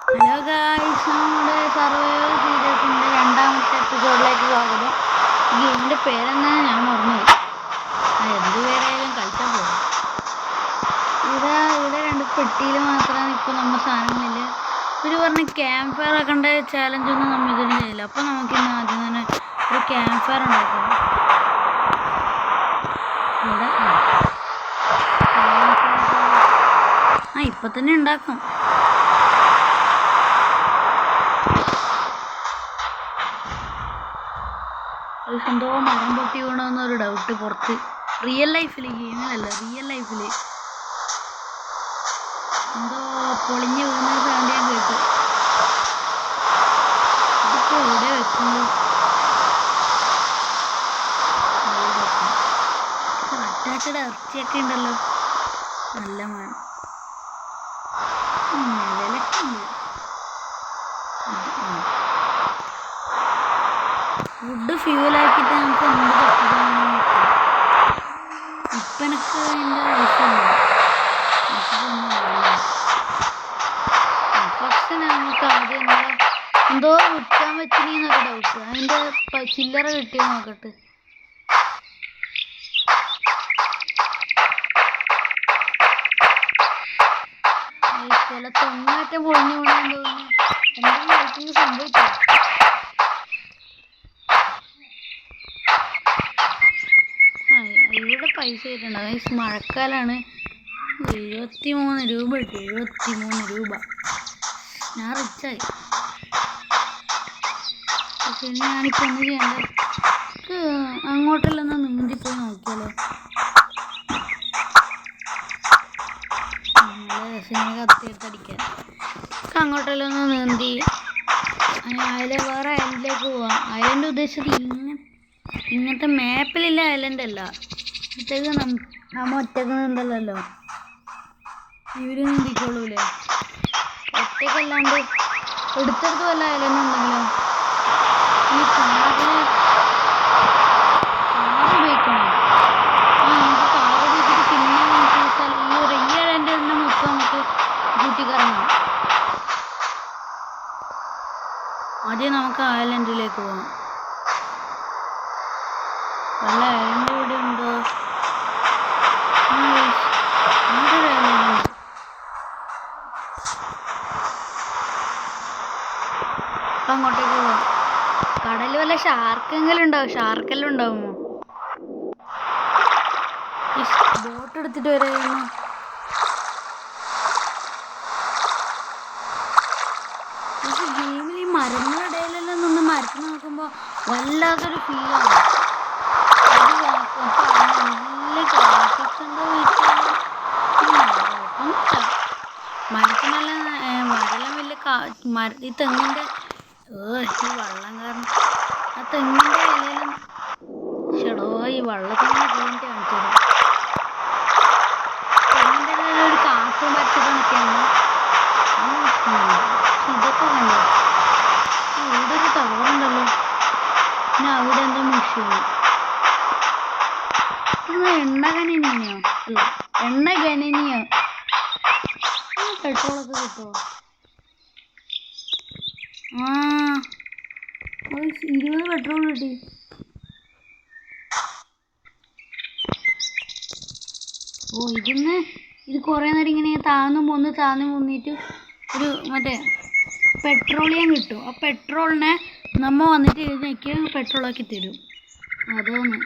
Hello guys, നമ്മുടെ survival സീരീസിൻ്റെ രണ്ടാമത്തെ എപ്പിസോഡിലേക്ക് സ്വാഗതം. ഈ ഗെയിമിൻ്റെ പേരെന്നാ ഞാൻ മറന്നുപോയി. എന്ത് പേരായാലും കളിച്ചാൽ പോകും. ഇവിടെ രണ്ട് പെട്ടിയിൽ മാത്രമാണ് ഇപ്പോൾ നമ്മുടെ സാധനങ്ങളില്ല. ഇവർ പറഞ്ഞ് ക്യാമ്പ് ഫയർ ആക്കേണ്ട ചാലഞ്ചൊന്നും നമ്മൾ ഇതിന് ചെയ്യില്ല. അപ്പോൾ നമുക്കിന്ന് ആദ്യം തന്നെ ഒരു ക്യാമ്പ് ഫയർ ഉണ്ടാക്കാം. ഇവിടെ ഇപ്പം തന്നെ ഉണ്ടാക്കാം. എന്തോ മരം പൊട്ടി വീണമെന്നൊരു ഡൗട്ട് പുറത്ത്. റിയൽ ലൈഫിൽ, ഗെയിമിലല്ല, റിയൽ ലൈഫിൽ എന്തോ പൊളിഞ്ഞ് വീണ സൗണ്ട് ഞാൻ കേട്ടു. ഇതിപ്പോൾ എവിടെ വെക്കുന്നു? അറ്റാച്ചഡ് ഇറച്ചിയൊക്കെ ഉണ്ടല്ലോ, നല്ല മണം. നിലയിലൊക്കെ ഉണ്ട്. ഫുഡ് ഫ്യൂലാക്കിയിട്ട് നമുക്ക് എന്ത് പറ്റില്ല. ഇപ്പം എനിക്ക് അതിൻ്റെ ആവശ്യമില്ല. ഫസ്റ്റ് നമുക്ക് ആദ്യം എന്തോ വിൽക്കാൻ പറ്റില്ലെന്നൊക്കെ ഡൗട്ട്. അതിൻ്റെ ചില്ലറ കിട്ടിയോ നോക്കട്ടെ. ചില തെങ്ങാറ്റം പൊളിഞ്ഞു വീണാൻ തോന്നുന്നു. എന്തെങ്കിലും ലൈറ്റിങ് സംഭവിച്ചു. ഇവിടെ പൈസ ആയിട്ടുണ്ട്. മഴക്കാലാണ്. 73 രൂപ കിട്ടി. 73 രൂപ. ഞാൻ റിച്ചായി. പക്ഷെ ഞാനിപ്പോൾ ഒന്ന് ചെയ്യണ്ടേ, അങ്ങോട്ടെല്ലാം നീന്തിപ്പോയി നോക്കിയാലോ. നല്ല രസം കത്തിയെടുത്തടിക്കാൻ. അങ്ങോട്ടെല്ലാം ഒന്ന് നീന്തി വേറെ ഐലൻഡിലേക്ക് പോവാം. ഐലൻഡ് ഉദ്ദേശിച്ചത് ഇങ്ങനത്തെ മാപ്പിലുള്ള ഐലൻഡ് അല്ല. ഇതൊക്കെ നമ്മ ഒറ്റക്ക് നീന്തല്ലോ. ഇവര് നീന്തിക്കോളൂലേ. ഒറ്റക്കല്ലാണ്ട് എടുത്തെടുത്ത് വല്ല ഐലൻഡ് ഉണ്ടെങ്കിലോ. ഈ കാറ് ഉപയോഗിക്കണം. നമുക്ക് കാറ് ഉപയോഗിച്ചിട്ട് പിന്നെ ഈ ഐലൻഡ് തന്നെ മൊത്തം നമുക്ക് ചുറ്റിക്കറങ്ങാം. ആദ്യം നമുക്ക് ഐലൻഡിലേക്ക് പോകാം. വല്ല ഐലൻഡ് ഇവിടെ ഉണ്ടോ? അപ്പം അങ്ങോട്ടേക്ക് പോവാം. കടലിൽ വല്ല ഷാർക്കെങ്കിലും ഉണ്ടാവും. ഷാർക്കെല്ലാം ഉണ്ടാവുമോ? ബോട്ട് എടുത്തിട്ട് വരായിരുന്നു. പക്ഷെ ഗെയിമിൽ ഈ മരങ്ങളുടെ ഇടയിലെല്ലാം നിന്ന് മരത്തിൽ നോക്കുമ്പോൾ വല്ലാത്തൊരു ഫീലാണ്. നല്ല ഗ്രാഫിക്സ് ഉണ്ടോ ചോദിച്ചാൽ മരത്തിനെല്ലാം മരെല്ലാം വലിയ ഈ തെങ്ങിൻ്റെ ഈ വെള്ളം കാരണം ആ തെങ്ങിൻ്റെ ഇലയിലും ഷെടോ ഈ വെള്ളത്തിൻ്റെ കഴിഞ്ഞിട്ട് കാണിച്ചത്. തെങ്ങിൻ്റെ ഇലയിൽ ഒരു കാറ്റും പറ്റത് നിൽക്കുകയാണ്. ഇതൊക്കെ കണ്ടോ? ഇവിടെ ഒരു ടവറുണ്ടല്ലോ. പിന്നെ അവിടെ എന്തോ മെഷീൻ. എണ്ണ ഖനനിയോ? അല്ല, എണ്ണ ഖനനിയോ? പെട്രോളൊക്കെ കിട്ടുമോ? 20 പെട്രോൾ കിട്ടി. ഇത് കുറേ നേരം ഇങ്ങനെ താഴ്ന്നു പോന്നിട്ട് ഒരു മറ്റേ പെട്രോളിയം കിട്ടും. ആ പെട്രോളിനെ നമ്മ വന്നിട്ട് ഇതിനൊക്കെ പെട്രോളാക്കി തരും. അതൊന്ന്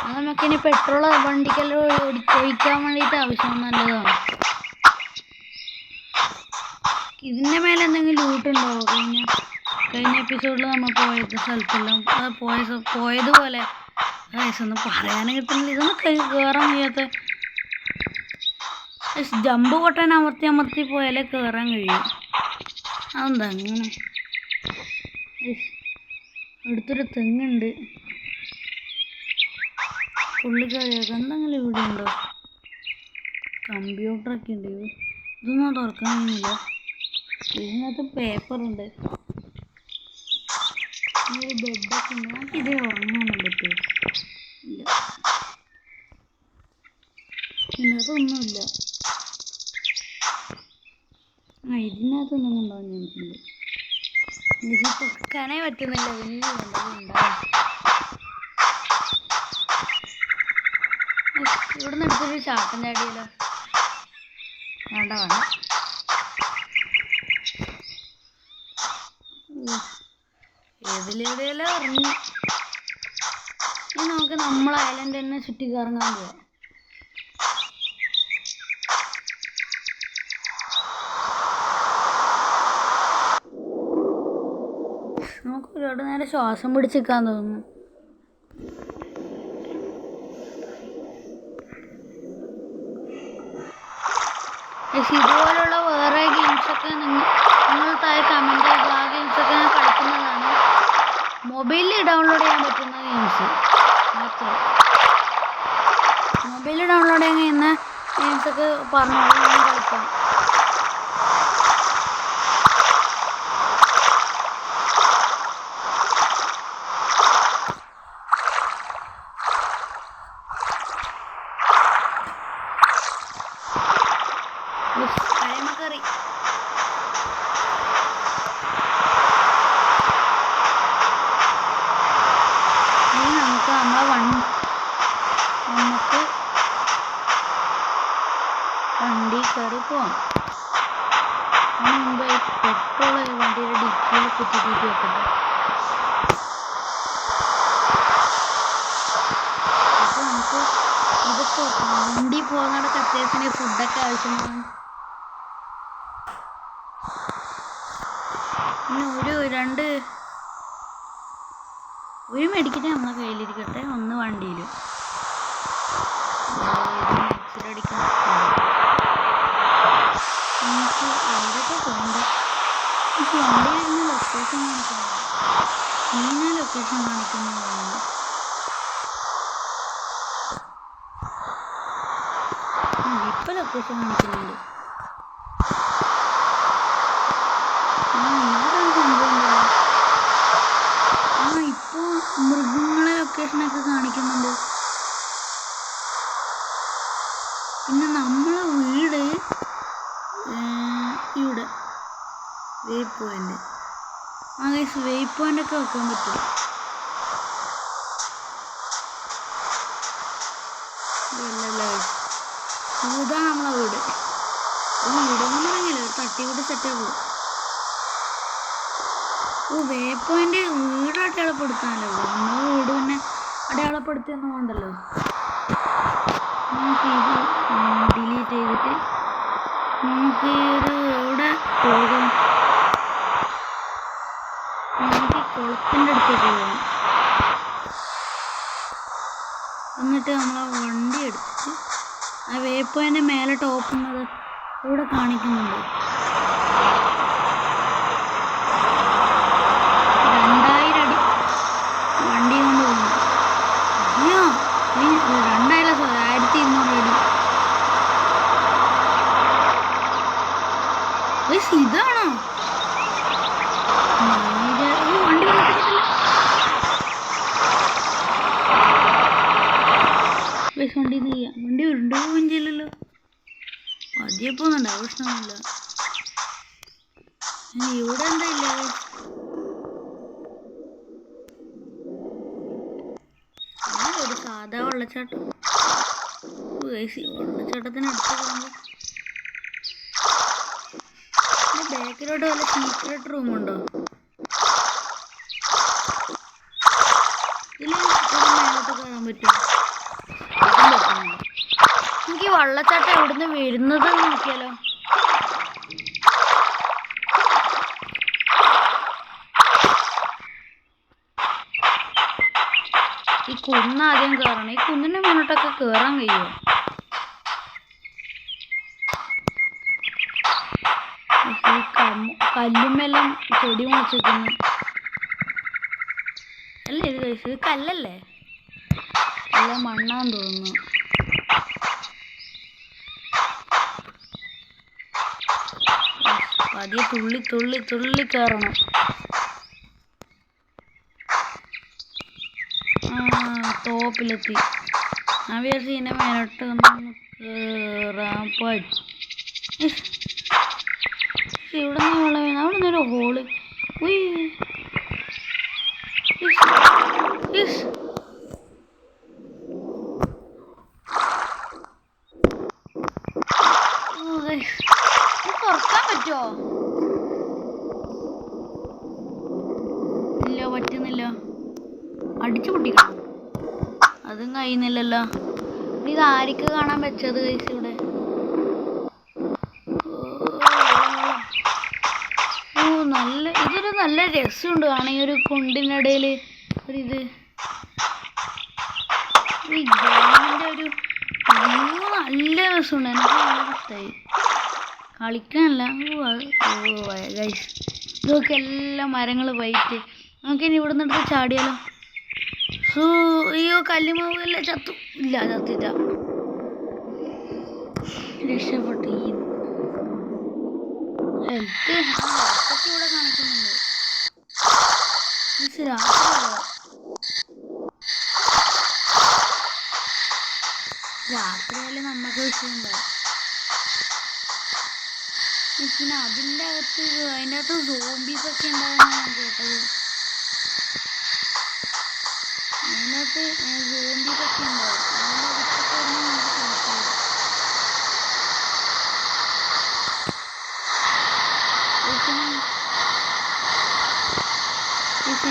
അത് നമുക്കിനി പെട്രോൾ വണ്ടിക്കെല്ലാം ഒഴിക്കാൻ വേണ്ടിയിട്ട് ആവശ്യം നല്ലതാണ്. ഇതിൻ്റെ മേലെ എന്തെങ്കിലും ലൂട്ടുണ്ടാവോ? കഴിഞ്ഞ എപ്പിസോഡിൽ നമ്മൾ പോയത് സ്ഥലത്തെല്ലാം പോയതുപോലെ ഒന്നും പറയാനും കിട്ടുന്നില്ല. ഇതൊന്നും കയറാൻ കഴിയാത്ത. ജമ്പ് പൊട്ടാൻ അമർത്തി പോയാലേ കയറാൻ കഴിയും. അതെന്താ അങ്ങനെ? അടുത്തൊരു തെങ്ങുണ്ട്. പുള്ളി കഴിയാത്ത എന്തെങ്കിലും ഇവിടെ ഉണ്ടോ? കമ്പ്യൂട്ടറൊക്കെ ഉണ്ട്. ഇതൊന്നും തുറക്കാൻ കഴിയുന്നില്ല. ഇതിനകത്ത് പേപ്പറുണ്ട്. ഒരു ബെഡൊക്കെ ഉണ്ട്. നമുക്കിത് ഉറങ്ങാനും പറ്റുമോ? ഇല്ല, ഇതിനകത്തൊന്നുമില്ല. ഇതിനകത്തൊന്നും ഉണ്ടാവും ഞങ്ങൾക്കുണ്ട്. ഇത് പൊക്കാനേ പറ്റുന്നില്ല. വലിയ ഇവിടുന്ന് എടുത്തൊരു ചാട്ടം ചാടിയല്ലോ. വേണ്ട വേണ്ട. ഏതിലേതെല്ലാം ഇറങ്ങി. ഇനി നമുക്ക് നമ്മളെ ഐലൻഡ് തന്നെ ചുറ്റി കറങ്ങാൻ പോവാം. നമുക്ക് ഒരുപാട് നേരം ശ്വാസം പിടിച്ചിരിക്കാൻ തോന്നുന്നു. ഇതുപോലുള്ള വേറെ ഗെയിംസൊക്കെ നിങ്ങൾ താഴെ കമൻറ്റ് ചെയ്യുക. ആ ഗെയിംസൊക്കെ ഞാൻ കളിക്കുന്നതാണ്. മൊബൈലിൽ ഡൗൺലോഡ് ചെയ്യാൻ പറ്റുന്ന ഗെയിംസ് മാത്രം. മൊബൈലിൽ ഡൗൺലോഡ് ചെയ്യാൻ കഴിയുന്ന ഗെയിംസൊക്കെ പറഞ്ഞോളൂ, ഞാൻ കളിക്കാം. കറി ഇനി നമുക്ക് വണ്ടി കയറി പോവാം. അതിന് മുമ്പ് പെട്രോൾ വണ്ടിയുടെ ഡിക്കിയിൽ കുത്തിയിട്ട് വെക്കട്ടെ. അപ്പോൾ നമുക്ക് ഇതൊക്കെ വണ്ടി പോകുന്നിടത്ത് അത്യാവശ്യം ഫുഡൊക്കെ ആവശ്യമാണ്. പിന്നെ ഒരു മെഡിക്കറ്റ് നമ്മളെ കയ്യിലിരിക്കട്ടെ. ഒന്ന് വണ്ടിയിലും അടിക്കാൻ നമുക്ക് എവിടെയൊക്കെ പോകണ്ട. പക്ഷെ വണ്ടി വരുന്ന ലൊക്കേഷൻ കാണിക്കുന്നത് ഇന്ന ലൊക്കേഷൻ കാണിക്കുന്നതാണ്. ഇപ്പം ലൊക്കേഷൻ കാണിക്കുന്നുണ്ട്. ഇപ്പോൾ മൃഗങ്ങളെ ലൊക്കേഷനൊക്കെ കാണിക്കുന്നുണ്ട്. പിന്നെ നമ്മളെ വീട് ഇവിടെ വേവ് പോയിന്റ്. ആ ഗൈസ്, വേവ് പോയിൻ്റൊക്കെ വെക്കാൻ പറ്റും. ഇതാണ് നമ്മളെ വീട്. വീടൊന്നും പറഞ്ഞില്ല, തട്ടിവിട്ട് സെറ്റാക്കും. വേവ് പോയിന്റ് വീട് അടയാളപ്പെടുത്താനല്ലോ. നമ്മളെ വീട് പിന്നെ അടയാളപ്പെടുത്തിയൊന്നും വേണ്ടല്ലോ. നമുക്ക് ഇത് ഡിലീറ്റ് ചെയ്തിട്ട് നമുക്ക് ഇവിടെ പോകാം. നമുക്ക് കുളത്തിൻ്റെ അടുത്തേക്ക് പോകാം. എന്നിട്ട് നമ്മളെ വണ്ടി എടുത്തിട്ട് ആ വേവ് പോയിൻ്റെ മേലെ ടോപ്പുന്നത് ഇവിടെ കാണിക്കുന്നുണ്ട്. 2000 അടി വണ്ടി കൊണ്ട് പോകുന്നു. 1200 അടി. ഇതാണോ വണ്ടി? വണ്ടി ചെയ്യാം. വണ്ടി ഉരുണ്ടു പോവുകയും ചെയ്യില്ലല്ലോ. പതിയെ പോകുന്നുണ്ട്, പ്രശ്നമൊന്നുമില്ല. ഇവിടെ എന്താ ഇല്ല? ഒരു സാധാ വെള്ളച്ചാട്ടം. വെള്ളച്ചാട്ടത്തിന് അടുത്ത് പോകുമ്പോൾ ബാക്കിലോട്ട് വല്ല സീക്രട്ട് റൂമുണ്ടോ? ഇതിൽ മേലോട്ട് കയറാൻ പറ്റും. എനിക്ക് ഈ വെള്ളച്ചാട്ടം എവിടുന്ന് വരുന്നത് നോക്കിയാലോ. ഈ കുന്ന് ആദ്യം കയറണം. ഈ കുന്നിൻ്റെ മുന്നോട്ടൊക്കെ കയറാൻ കഴിയുമോ? ഈ കല്ലുമെല്ലാം ചെടി മുളച്ചിരിക്കുന്നു. അല്ല ഇത് കഴിച്ചു, ഇത് കല്ലല്ലേ? അല്ല മണ്ണാന്ന് തോന്നുന്നു. പതിയെ തുള്ളി തുള്ളി തുള്ളി കയറണം. ടോപ്പിലെത്തി. ഞാൻ വിചാരിച്ചു ഇതിൻ്റെ മേലോട്ട് ഒന്ന് കയറാൻ പറ്റും. ഇവിടെ നിന്ന് വെള്ളം വീണ അവിടെ നിന്നൊരു ഹോള്. തുറക്കാൻ പറ്റുമോ? ഇല്ല, പറ്റുന്നില്ല. അടിച്ചു പൊട്ടിക്കണം. അതും കഴിയുന്നില്ലല്ലോ. ഇത് ആർക്ക് കാണാൻ പറ്റത് ഗൈസ്? ഇവിടെ ഇതൊരു നല്ല രസമുണ്ട് കാണാൻ. ഈ ഒരു കുണ്ടിനിടയിൽ ഒരിത് ഈ ഗെയിമിൻ്റെ ഒരു നല്ല രസമുണ്ട്. എനിക്ക് നല്ല ഇഷ്ടമായി. കളിക്കാനല്ല ഗൈസ്. ഇതൊക്കെ എല്ലാ മരങ്ങൾ വൈറ്റ്. നമുക്കിനി ഇവിടെ നിന്നിട്ട് ചാടിയാലോ? അയ്യോ, കല്ലുമാവല്ല. ചത്തു. ഇല്ല, ചത്തില്ല. രക്ഷപ്പെട്ടു. ഹെൽത്ത് ഇവിടെ കാണിക്കുന്നുണ്ട്. രാത്രിയായാലും നമുക്ക് വിഷയമുണ്ടാവും. പിന്നെ അതിൻ്റെ അകത്ത് സോംബീസൊക്കെ ഉണ്ടാവുമെന്നാണ് ഞാൻ കേട്ടത്. അതിനകത്ത് സോംബീസൊക്കെ ഉണ്ടാവും.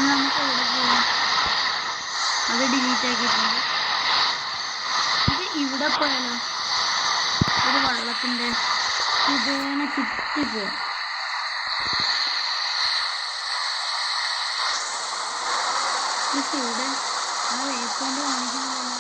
നമുക്ക് എവിടെ പോകാം? അത് ഡിലീറ്റ് ആക്കിയിട്ടുണ്ട്. ഇത് ഇവിടെ പോയാലോ? ഒരു വെള്ളത്തിൻ്റെ ഇതേനെ ചുറ്റിപ്പോവാം. ഇവിടെ ആ വേപ്പുകൊണ്ട് കാണിക്കുന്നില്ല.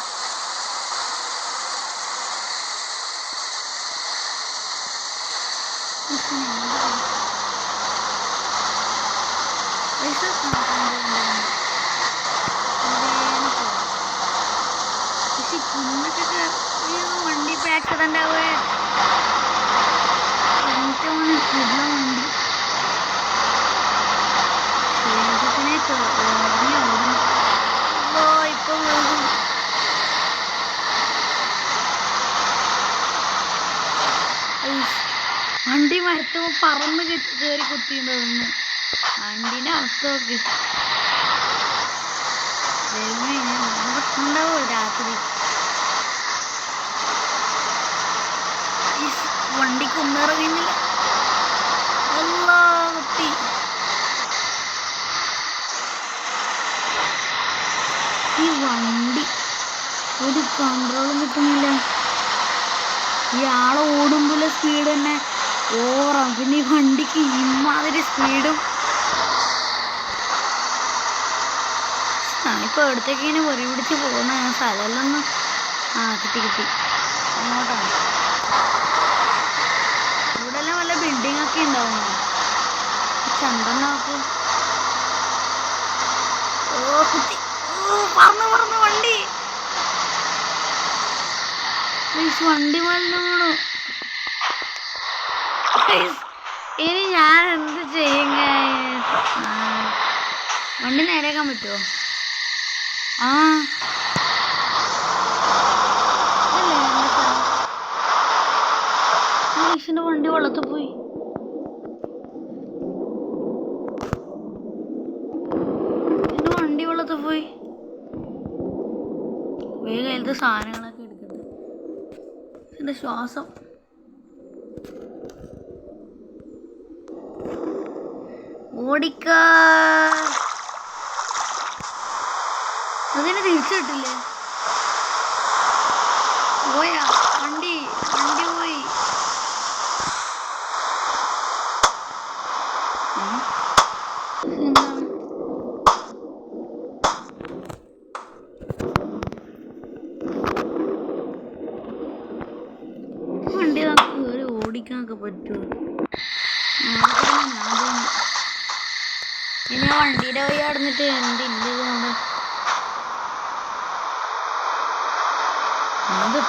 വണ്ടി ഇപ്പം ആക്സിഡൻ്റ് ആവേ. വണ്ടി വണ്ടി മരത്തുമ്പോൾ പറന്ന് കയറി കുത്തിയിട്ടുണ്ടോന്നു. വണ്ടീൻ്റെ അവസ്ഥ നോക്ക്. പ്രശ്നമുണ്ടാവോ രാത്രി? വണ്ടിക്ക് ഒന്നിറങ്ങുന്നില്ല. കുത്തി. ഈ വണ്ടി ഒരു കൺട്രോളും കിട്ടുന്നില്ല. ഈ ആളെ ഓടുമ്പോൾ സ്പീഡ് തന്നെ ഓവറാണ്. പിന്നെ ഈ വണ്ടിക്ക് ഇമ്മാതിരി സ്പീഡും. ഞാനിപ്പോൾ എവിടത്തേക്ക് ഇങ്ങനെ വെറി പിടിച്ച് പോകുന്ന സ്ഥലമെല്ലാം ഒന്ന് കിട്ടി. അങ്ങോട്ടാണ്. ഇവിടെ എല്ലാം വല്ല ബിൽഡിംഗ് ഒക്കെ ഉണ്ടാവും. ചന്ദനൊക്കെ കുത്തി. പറന്ന് വണ്ടി. വണ്ടി മരണമാണോ? ഇനി ഞാൻ എന്ത് ചെയ്യും? വണ്ടി നേരെയാക്കാൻ പറ്റുമോ? മനുഷ്യൻ്റെ വണ്ടി വെള്ളത്തിൽ പോയി. എൻ്റെ വണ്ടി വെള്ളത്തിൽ പോയി. വേഗം അതിലത്തെ സാധനങ്ങളൊക്കെ എടുക്കട്ടെ. എൻ്റെ ശ്വാസം ഓടിക്ക. അതിന് തിരിച്ചു കിട്ടില്ലേ? പോയാ വണ്ടി പോയി. എന്താണ് വണ്ടി നമുക്ക് കയറി ഓടിക്കാനൊക്കെ പറ്റുമോ? ഇനി ആ വണ്ടിയുടെ പോയി നടന്നിട്ട് എന്തില്ല. അത്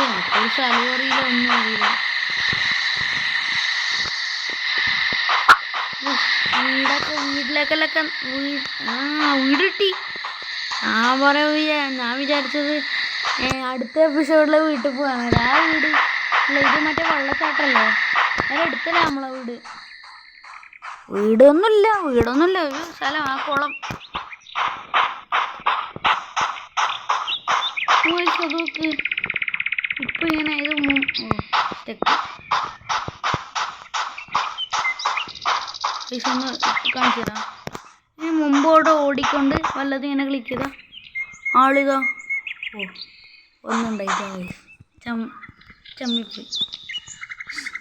എനിക്കൊരു സ്ഥലം അറിയില്ല, ഒന്നും അറിയില്ല. വീട്ടിലേക്കെല്ലാം വീട് കിട്ടി. ഞാൻ വിചാരിച്ചത് അടുത്ത എപ്പിസോഡിലെ വീട്ടിൽ പോകാൻ. ആ വീട് ഇത് മറ്റേ വെള്ളച്ചാട്ടമല്ലേ? അടുത്തല്ല നമ്മളെ വീടൊന്നുമില്ല ഒരു സ്ഥലം ആ കുളം. അതൊക്കെ ഇപ്പൊ ഇങ്ങനെ കാണിച്ചു തരാം. ഇനി മുമ്പോട്ട് ഓടിക്കൊണ്ട് വല്ലതും ഇങ്ങനെ ക്ലിക്ക് ചെയ്താ ആളിതാ ഒന്നുണ്ടായിട്ടാ ചമ്മിപ്പോയി.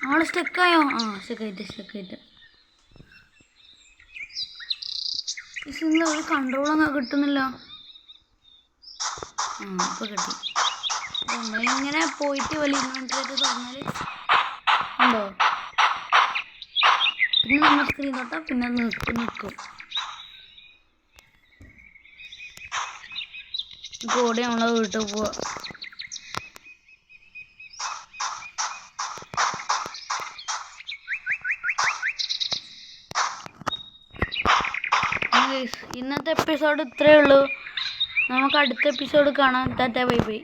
ആള് സ്റ്റക്കായോ? ആ സ്റ്റക്കായിട്ട് ഇന്ന് ഒരു കൺട്രോളൊന്നും കിട്ടുന്നില്ല. ഇപ്പൊ കിട്ടി. ഇങ്ങനെ പോയിട്ട് വലിയ ഇൻവെന്ററി തുറന്നാല് ഉണ്ടോ? പിന്നെ നമ്മൾ സ്ക്രീൻ തൊട്ടാ പിന്നെ നിൽക്കും. ഓടി നമ്മളെ വീട്ടിൽ പോവാ. ഇന്നത്തെ എപ്പിസോഡ് ഇത്രയേ ഉള്ളൂ. നമുക്ക് അടുത്ത എപ്പിസോഡ് കാണാം. Tata bye bye.